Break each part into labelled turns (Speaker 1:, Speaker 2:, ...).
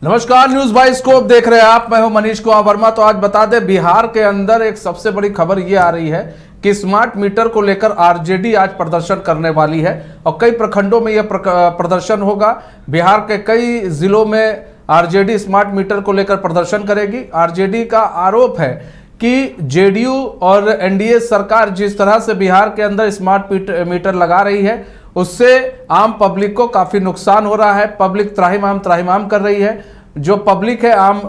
Speaker 1: नमस्कार, news bye scope देख रहे हैं आप। मैं हूं मनीष कुमार वर्मा। तो आज बता दें, बिहार के अंदर एक सबसे बड़ी खबर ये आ रही है कि स्मार्ट मीटर को लेकर आरजेडी आज प्रदर्शन करने वाली है और कई प्रखंडों में यह प्रदर्शन होगा। बिहार के कई जिलों में आरजेडी स्मार्ट मीटर को लेकर प्रदर्शन करेगी। आरजेडी का आरोप है कि जेडीयू और एनडीए सरकार जिस तरह से बिहार के अंदर स्मार्ट मीटर लगा रही है, उससे आम पब्लिक को काफी नुकसान हो रहा है। पब्लिक त्राहिमाम कर रही है। जो पब्लिक है, आम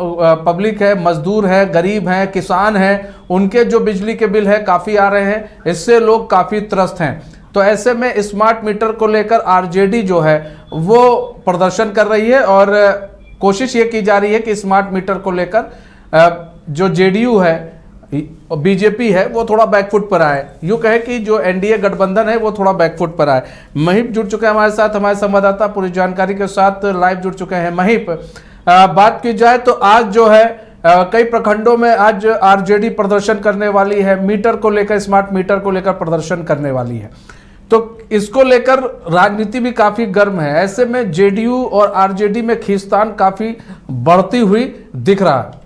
Speaker 1: पब्लिक है, मजदूर है, गरीब हैं, किसान हैं, उनके जो बिजली के बिल है काफी आ रहे हैं। इससे लोग काफी त्रस्त हैं। तो ऐसे में स्मार्ट मीटर को लेकर आरजेडी जो है वो प्रदर्शन कर रही है और कोशिश ये की जा रही है कि स्मार्ट मीटर को लेकर जो जेडीयू है, बीजेपी है, वो थोड़ा बैकफुट पर आए। यूं कहे कि जो एनडीए गठबंधन है वो थोड़ा बैकफुट पर आए। महिप जुड़ चुके हैं हमारे साथ, हमारे संवाददाता पूरी जानकारी के साथ लाइव जुड़ चुके हैं। महिप, बात की जाए तो आज जो है कई प्रखंडों में आज आरजेडी प्रदर्शन करने वाली है, मीटर को लेकर, स्मार्ट मीटर को लेकर प्रदर्शन करने वाली है। तो इसको लेकर राजनीति भी काफी गर्म है। ऐसे में जेडीयू और आरजेडी में खींचतान काफी बढ़ती हुई दिख रहा है।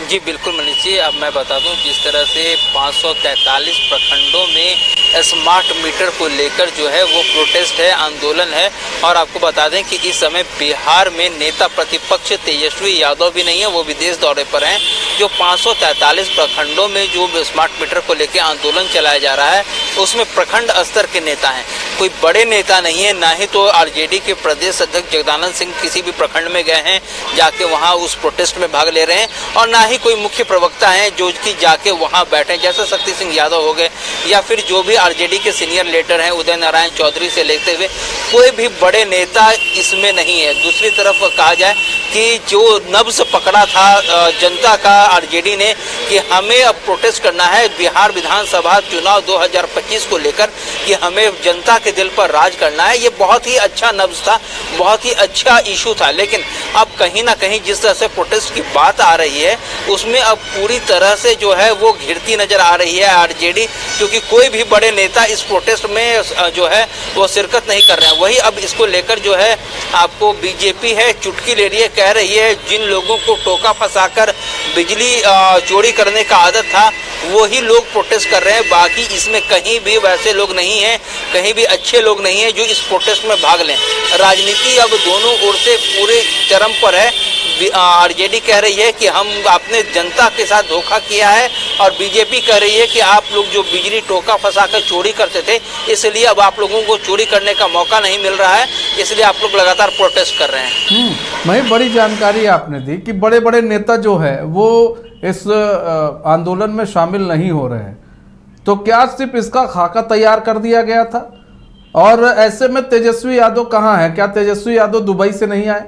Speaker 2: जी बिल्कुल मनीष जी, अब मैं बता दूं जिस तरह से 543 प्रखंडों में स्मार्ट मीटर को लेकर जो है वो प्रोटेस्ट है, आंदोलन है। और आपको बता दें कि इस समय बिहार में नेता प्रतिपक्ष तेजस्वी यादव भी नहीं है, वो विदेश दौरे पर हैं। जो 543 प्रखंडों में जो स्मार्ट मीटर को लेकर आंदोलन चलाया जा रहा है उसमें प्रखंड स्तर के नेता हैं, कोई बड़े नेता नहीं है। ना ही तो आरजेडी के प्रदेश अध्यक्ष जगदानंद सिंह किसी भी प्रखंड में गए हैं, जाके वहाँ उस प्रोटेस्ट में भाग ले रहे हैं, और ना ही कोई मुख्य प्रवक्ता हैं जो कि जाके वहां बैठे, जैसे शक्ति सिंह यादव हो गए या फिर जो भी आरजेडी के सीनियर लीडर हैं उदय नारायण चौधरी से लेते हुए कोई भी बड़े नेता इसमें नहीं है। दूसरी तरफ कहा जाए कि जो नब्ज पकड़ा था जनता का आरजेडी ने कि हमें अब प्रोटेस्ट करना है बिहार विधानसभा चुनाव 2025 को लेकर, कि हमें जनता के दिल पर राज करना है, ये बहुत ही अच्छा नब्ज था, बहुत ही अच्छा इशू था। लेकिन अब कहीं ना कहीं जिस तरह से प्रोटेस्ट की बात आ रही है उसमें अब पूरी तरह से जो है वो घिरती नजर आ रही है आरजेडी, क्योंकि कोई भी बड़े नेता इस प्रोटेस्ट में जो है वो शिरकत नहीं कर रहे हैं। वही अब इसको लेकर जो है आपको बीजेपी है चुटकी ले रही है, कह रही है जिन लोगों को टोका फंसाकर बिजली चोरी करने का आदत था वही लोग प्रोटेस्ट कर रहे हैं। बाकी इसमें कहीं भी वैसे लोग नहीं हैं, कहीं भी अच्छे लोग नहीं हैं जो इस प्रोटेस्ट में भाग लें। राजनीति अब दोनों ओर से पूरे चरम पर है। आरजेडी कह रही है कि हम आपने जनता के साथ धोखा किया है, और बीजेपी कह रही है कि आप लोग जो बिजली टोका फंसाकर चोरी करते थे इसलिए अब आप लोगों को चोरी करने का मौका नहीं मिल रहा है, इसलिए आप लोग लगातार प्रोटेस्ट कर रहे हैं।
Speaker 1: वही बड़ी जानकारी आपने दी कि बड़े बड़े नेता जो है वो इस आंदोलन में शामिल नहीं हो रहे हैं। तो क्या सिर्फ इसका खाका तैयार कर दिया गया था? और ऐसे में तेजस्वी यादव कहाँ है? क्या तेजस्वी यादव दुबई से नहीं आए?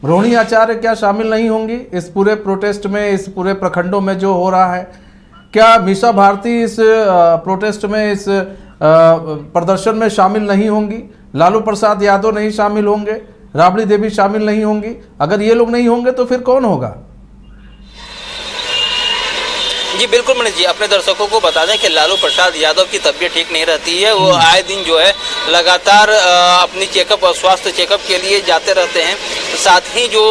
Speaker 1: रोहिणी आचार्य क्या शामिल नहीं होंगी इस पूरे प्रोटेस्ट में, इस पूरे प्रखंडों में जो हो रहा है? क्या मीसा भारती इस प्रोटेस्ट में, इस प्रदर्शन में शामिल नहीं होंगी? लालू प्रसाद यादव नहीं शामिल होंगे? राबड़ी देवी शामिल नहीं होंगी? अगर ये लोग नहीं होंगे तो फिर कौन होगा?
Speaker 2: जी बिल्कुल मनीष जी, अपने दर्शकों को बता दें कि लालू प्रसाद यादव की तबीयत ठीक नहीं रहती है। वो आए दिन जो है लगातार अपनी चेकअप और स्वास्थ्य चेकअप के लिए जाते रहते हैं। साथ ही जो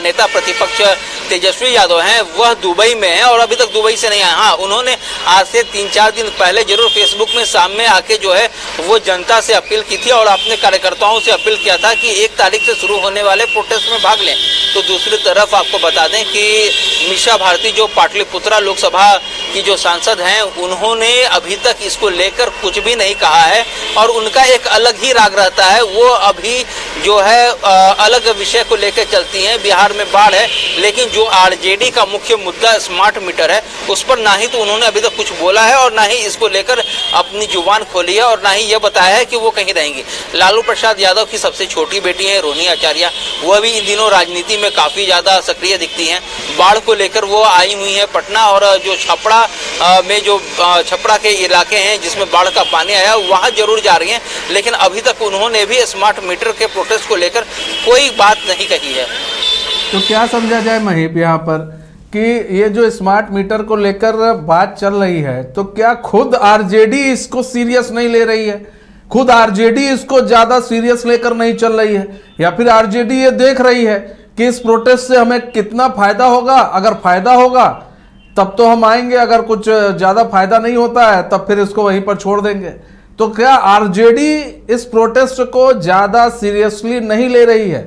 Speaker 2: नेता प्रतिपक्ष तेजस्वी यादव हैं वह दुबई में हैं और अभी तक दुबई से नहीं आए। हाँ, उन्होंने आज से 3-4 दिन पहले जरूर फेसबुक में सामने आके जो है वो जनता से अपील की थी और अपने कार्यकर्ताओं से अपील किया था कि 1 तारीख से शुरू होने वाले प्रोटेस्ट में भाग लें। तो दूसरी तरफ आपको बता दें कि मीसा भारती जो पाटलिपुत्रा लोकसभा की जो सांसद हैं उन्होंने अभी तक इसको लेकर कुछ भी नहीं कहा है और उनका एक अलग ही राग रहता है। वो अभी जो है अलग विषय को लेकर चलती हैं। बिहार में बाढ़ है, लेकिन जो आरजेडी का मुख्य मुद्दा स्मार्ट मीटर है उस पर ना ही तो उन्होंने अभी तक कुछ बोला है और ना ही इसको लेकर अपनी जुबान खोली है और ना ही यह बताया है कि वो कहीं रहेंगी। लालू प्रसाद यादव की सबसे छोटी बेटी है रोहिणी आचार्य, वह भी इन दिनों राजनीति में काफी ज्यादा सक्रिय दिखती हैं। बाढ़ को लेकर वो आई हुई है पटना, और जो छपड़ा में जो छपड़ा के इलाके हैं जिसमें बाढ़ का पानी आया वहां जरूर जा रही हैं, लेकिन अभी तक उन्होंने भी स्मार्ट मीटर के प्रोटेस्ट को लेकर कोई बात नहीं कही है।
Speaker 1: तो क्या समझा जाए महिप यहाँ पर कि ये जो स्मार्ट मीटर को लेकर बात चल रही है, तो क्या खुद आरजेडी इसको सीरियस नहीं ले रही है? खुद आरजेडी इसको ज्यादा सीरियस लेकर नहीं चल रही है, या फिर आरजेडी ये देख रही है कि इस प्रोटेस्ट से हमें कितना फायदा होगा, अगर फायदा होगा तब तो हम आएंगे, अगर कुछ ज्यादा फायदा नहीं होता है तब फिर इसको वहीं पर छोड़ देंगे। तो क्या आरजेडी इस प्रोटेस्ट को ज्यादा सीरियसली नहीं ले रही है?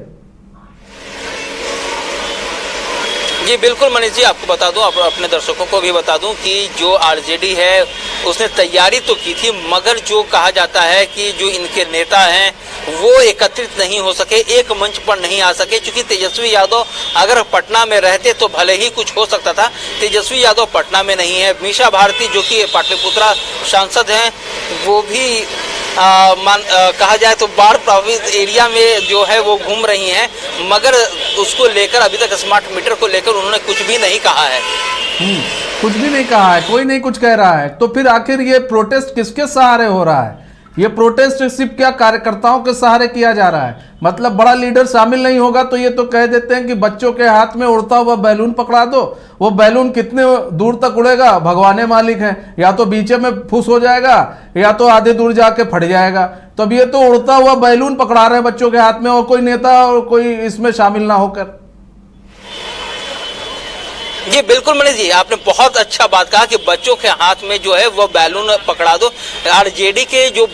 Speaker 2: जी बिल्कुल मनीष जी, आपको बता दूं, अपने दर्शकों को भी बता दूं कि जो आरजेडी है उसने तैयारी तो की थी, मगर जो कहा जाता है कि जो इनके नेता हैं वो एकत्रित नहीं हो सके, एक मंच पर नहीं आ सके, क्योंकि तेजस्वी यादव अगर पटना में रहते तो भले ही कुछ हो सकता था। तेजस्वी यादव पटना में नहीं है। मीसा भारती जो कि पाटलिपुत्रा सांसद हैं वो भी कहा जाए तो बाढ़ प्रभावित एरिया में जो है वो घूम रही हैं, मगर उसको लेकर अभी तक स्मार्ट मीटर को लेकर उन्होंने कुछ भी नहीं कहा है।
Speaker 1: कुछ भी नहीं कहा है, कोई नहीं कुछ कह रहा है। तो फिर आखिर ये प्रोटेस्ट किसके सहारे हो रहा है? ये प्रोटेस्ट सिर्फ क्या कार्यकर्ताओं के सहारे किया जा रहा है? मतलब बड़ा लीडर शामिल नहीं होगा तो ये तो कह देते हैं कि बच्चों के हाथ में उड़ता हुआ बैलून पकड़ा दो, वो बैलून कितने दूर तक उड़ेगा भगवान मालिक हैं, या तो बीच में फुस हो जाएगा या तो आधे दूर जाके फट जाएगा। तो अब ये तो उड़ता हुआ बैलून पकड़ा रहे हैं बच्चों के हाथ में, और कोई नेता और कोई इसमें शामिल ना होकर।
Speaker 2: जी बिल्कुल मनीष जी, आपने बहुत अच्छा बात कहा कि बच्चों के हाथ में जो है वो बैलून पकड़ा दो। आरजेडी के जो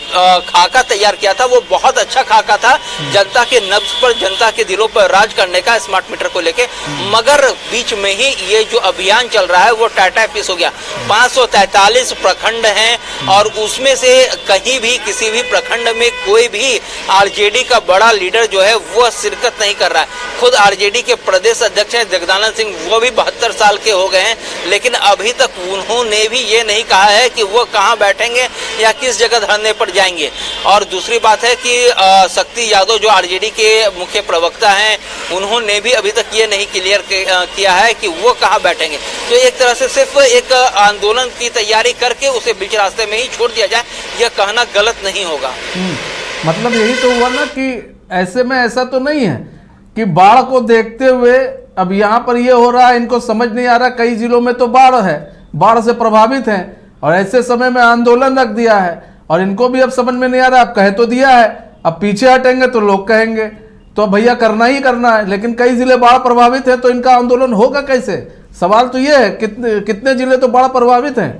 Speaker 2: खाका तैयार किया था वो बहुत अच्छा खाका था, जनता के नब्ज पर, जनता के दिलों पर राज करने का स्मार्ट मीटर को लेके, मगर बीच में ही ये जो अभियान चल रहा है वो टाटा पीस हो गया। 543 प्रखंड हैं और उसमें से कहीं भी किसी भी प्रखंड में कोई भी आरजेडी का बड़ा लीडर जो है वो शिरकत नहीं कर रहा है। खुद आरजेडी के प्रदेश अध्यक्ष हैं जगदानंद सिंह, वो भी 72 साल के हो गए हैं, लेकिन अभी तक उन्होंने भी ये नहीं कहा है कि वो कहां बैठेंगे या किस जगह धरने पर जाएंगे। और दूसरी बात है कि शक्ति यादव जो आरजेडी के मुख्य प्रवक्ता हैं, उन्होंने भी अभी तक ये नहीं क्लियर किया है कि वो कहां बैठेंगे। तो एक तरह से सिर्फ एक आंदोलन की तैयारी करके उसे बीच रास्ते में ही छोड़ दिया जाए, यह कहना गलत नहीं होगा।
Speaker 1: मतलब यही तो हुआ ना कि ऐसे में ऐसा तो नहीं है कि बाढ़ को देखते हुए अब यहाँ पर ये हो रहा है, इनको समझ नहीं आ रहा, कई जिलों में तो बाढ़ है, बाढ़ से प्रभावित हैं, और ऐसे समय में आंदोलन रख दिया है और इनको भी अब समझ में नहीं आ रहा। अब कह तो दिया है, अब पीछे हटेंगे तो लोग कहेंगे तो भैया करना ही करना है, लेकिन कई जिले बाढ़ प्रभावित है तो इनका आंदोलन होगा कैसे? सवाल तो ये है, कितने जिले तो बाढ़ प्रभावित हैं।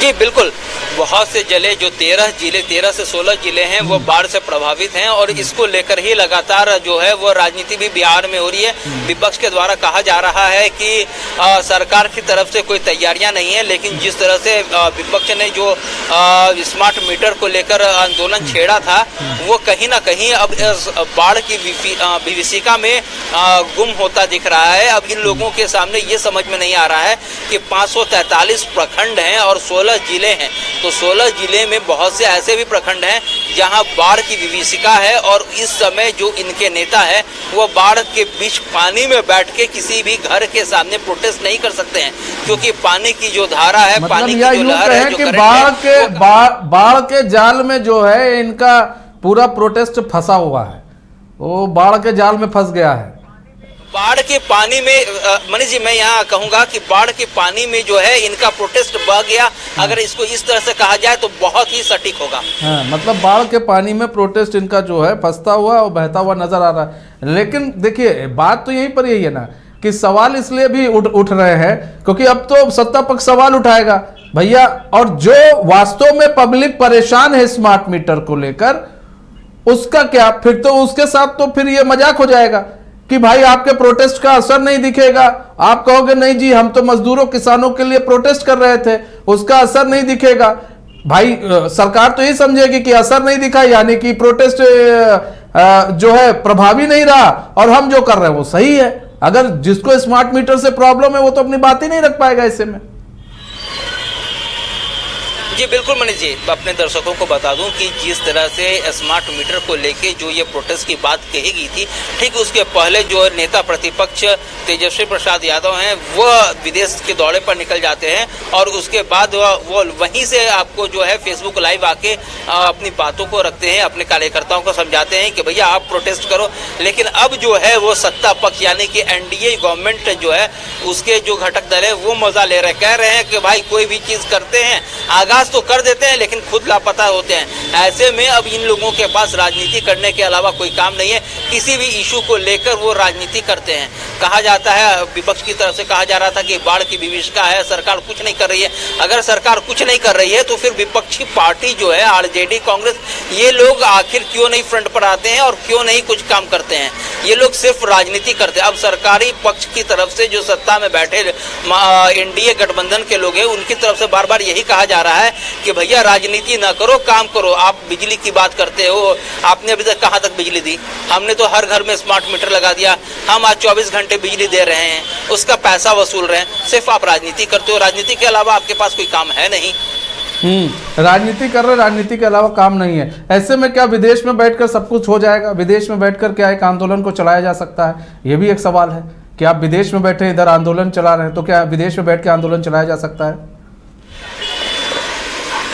Speaker 2: जी बिल्कुल, बहुत से जिले जो 13 से 16 जिले हैं वो बाढ़ से प्रभावित हैं, और इसको लेकर ही लगातार जो है वो राजनीति भी बिहार में हो रही है। विपक्ष के द्वारा कहा जा रहा है कि सरकार की तरफ से कोई तैयारियां नहीं है, लेकिन जिस तरह से विपक्ष ने जो स्मार्ट मीटर को लेकर आंदोलन छेड़ा था वो कहीं ना कहीं अब बाढ़ की विभीषिका में गुम होता दिख रहा है। अब इन लोगों के सामने ये समझ में नहीं आ रहा है कि 543 प्रखंड हैं और 16 जिले हैं, तो 16 जिले में बहुत से ऐसे भी प्रखंड हैं जहां बाढ़ की विभीषिका है, और इस समय जो इनके नेता है वो बाढ़ के बीच पानी में बैठ के किसी भी घर के सामने प्रोटेस्ट नहीं कर सकते हैं, क्योंकि पानी की जो धारा है, मतलब पानी की जो लहर है, जो
Speaker 1: बाढ़ के जाल में जो है इनका पूरा प्रोटेस्ट फंसा हुआ है, वो बाढ़ के जाल में फंस गया है।
Speaker 2: बाढ़ के पानी में मनीष जी, मैं यहाँ कहूंगा कि बाढ़ के पानी में जो है इनका प्रोटेस्ट बह गया, अगर इसको इस तरह से कहा जाए तो बहुत ही सटीक होगा।
Speaker 1: हाँ, मतलब बाढ़ के पानी में प्रोटेस्ट इनका जो है फंसता हुआ और बहता हुआ नजर आ रहा है। लेकिन देखिए बात तो यहीं पर यही है ना कि सवाल इसलिए भी उठ रहे हैं क्योंकि अब तो सत्ता पक्ष सवाल उठाएगा भैया, और जो वास्तव में पब्लिक परेशान है स्मार्ट मीटर को लेकर उसका क्या? फिर तो उसके साथ तो फिर ये मजाक हो जाएगा कि भाई आपके प्रोटेस्ट का असर नहीं दिखेगा, आप कहोगे नहीं जी हम तो मजदूरों किसानों के लिए प्रोटेस्ट कर रहे थे, उसका असर नहीं दिखेगा। भाई सरकार तो ये समझेगी कि असर नहीं दिखा यानी कि प्रोटेस्ट जो है प्रभावी नहीं रहा, और हम जो कर रहे हैं वो सही है। अगर जिसको स्मार्ट मीटर से प्रॉब्लम है वो तो अपनी बात ही नहीं रख पाएगा ऐसे में।
Speaker 2: जी बिल्कुल मनीष जी, अपने दर्शकों को बता दूं कि जिस तरह से स्मार्ट मीटर को लेके जो ये प्रोटेस्ट की बात कही गई थी, ठीक उसके पहले जो नेता प्रतिपक्ष तेजस्वी प्रसाद यादव हैं वो विदेश के दौरे पर निकल जाते हैं, और उसके बाद वो वहीं से आपको जो है फेसबुक लाइव आके अपनी बातों को रखते हैं, अपने कार्यकर्ताओं को समझाते हैं कि भैया आप प्रोटेस्ट करो। लेकिन अब जो है वो सत्ता पक्ष यानी कि एनडीए गवर्नमेंट जो है उसके जो घटक दल है वो मजा ले रहे हैं, कह रहे हैं कि भाई कोई भी चीज करते हैं आगाज प्रयास तो कर देते हैं लेकिन खुद लापता होते हैं। ऐसे में अब इन लोगों के पास राजनीति करने के अलावा कोई काम नहीं है। किसी भी इशू को लेकर वो राजनीति करते हैं। कहा जाता है, विपक्ष की तरफ से कहा जा रहा था कि बाढ़ की विभीषिका है, सरकार कुछ नहीं कर रही है। अगर सरकार कुछ नहीं कर रही है तो फिर विपक्षी पार्टी जो है आरजेडी, कांग्रेस, ये लोग आखिर क्यों नहीं फ्रंट पर आते हैं और क्यों नहीं कुछ काम करते हैं? ये लोग सिर्फ राजनीति करते हैं। अब सरकारी पक्ष की तरफ से जो सत्ता में बैठे एनडीए गठबंधन के लोग हैं, उनकी तरफ से बार बार यही कहा जा रहा है कि भैया राजनीति ना करो, काम करो। आप बिजली की बात करते हो, आपने अभी तक कहां तक बिजली दी? हमने तो हर घर में स्मार्ट मीटर लगा दिया। हम आज 24 घंटे बिजली दे रहे हैं, उसका पैसा वसूल रहे हैं। सिर्फ आप राजनीति करते हो, राजनीति के अलावा आपके पास कोई काम है नहीं।
Speaker 1: राजनीति कर रहे, राजनीति के अलावा काम नहीं है। ऐसे में क्या विदेश में बैठकर सब कुछ हो जाएगा? विदेश में बैठकर क्या एक आंदोलन को चलाया जा सकता है? यह भी एक सवाल है कि आप विदेश में बैठे इधर आंदोलन चला रहे हैं, तो क्या विदेश में बैठ के आंदोलन चलाया जा सकता है?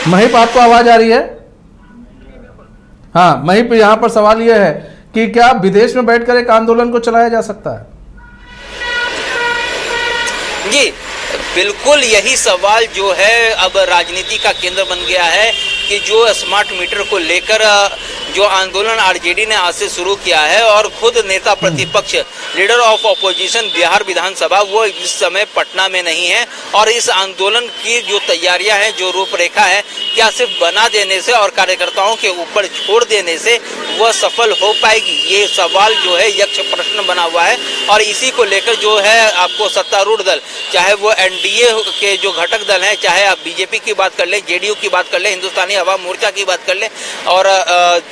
Speaker 1: महिप, आपको आवाज आ रही है? हाँ महिप, यहाँ पर सवाल यह है कि क्या विदेश में बैठकर एक आंदोलन को चलाया जा सकता है?
Speaker 2: जी बिल्कुल, यही सवाल जो है अब राजनीति का केंद्र बन गया है कि जो स्मार्ट मीटर को लेकर जो आंदोलन आरजेडी ने आज से शुरू किया है और खुद नेता प्रतिपक्ष लीडर ऑफ ऑपोजिशन बिहार विधानसभा वो इस समय पटना में नहीं है और इस आंदोलन की जो तैयारियां हैं, जो रूपरेखा है, क्या सिर्फ बना देने से और कार्यकर्ताओं के ऊपर छोड़ देने से वह सफल हो पाएगी? ये सवाल जो है यक्ष प्रश्न बना हुआ है और इसी को लेकर जो है आपको सत्तारूढ़ दल, चाहे वो एनडीए के जो घटक दल हैं, चाहे आप बीजेपी की बात कर लें, जेडीयू की बात कर लें, हिंदुस्तानी अवाम मोर्चा की बात कर लें और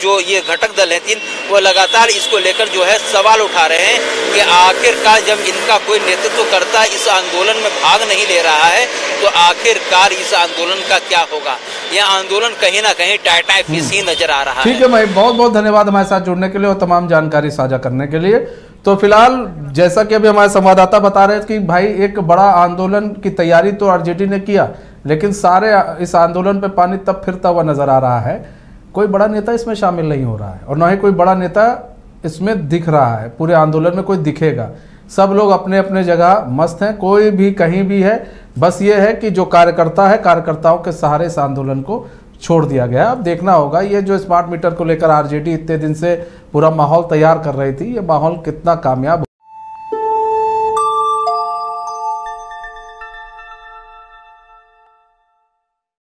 Speaker 2: जो ये घटक दल हैं 3, वो लगातार इसको लेकर जो है सवाल उठा रहे हैं कि आखिरकार जब इनका कोई नेतृत्व करता इस आंदोलन में भाग नहीं ले रहा है तो आखिरकार इस आंदोलन का क्या होगा? यह आंदोलन कहीं ना कहीं टाटा फिश ही नजर आ रहा है।
Speaker 1: ठीक है भाई, बहुत बहुत धन्यवाद हमारे साथ जुड़ने के लिए और तमाम जानकारी साझा करने के लिए। तो फिलहाल जैसा कि अभी हमारे संवाददाता बता रहे थे कि भाई एक बड़ा आंदोलन की तैयारी तो आरजेडी ने किया, लेकिन सारे इस आंदोलन पे पानी तब फिरता हुआ नजर आ रहा है। कोई बड़ा नेता इसमें शामिल नहीं हो रहा है और ना ही कोई बड़ा नेता इसमें दिख रहा है। पूरे आंदोलन में कोई दिखेगा, सब लोग अपने अपने जगह मस्त हैं, कोई भी कहीं भी है। बस ये है कि जो कार्यकर्ता है, कार्यकर्ताओं के सहारे इस आंदोलन को छोड़ दिया गया। अब देखना होगा ये जो स्मार्ट मीटर को लेकर आरजेडी इतने दिन से पूरा माहौल तैयार कर रही थी, ये माहौल कितना कामयाब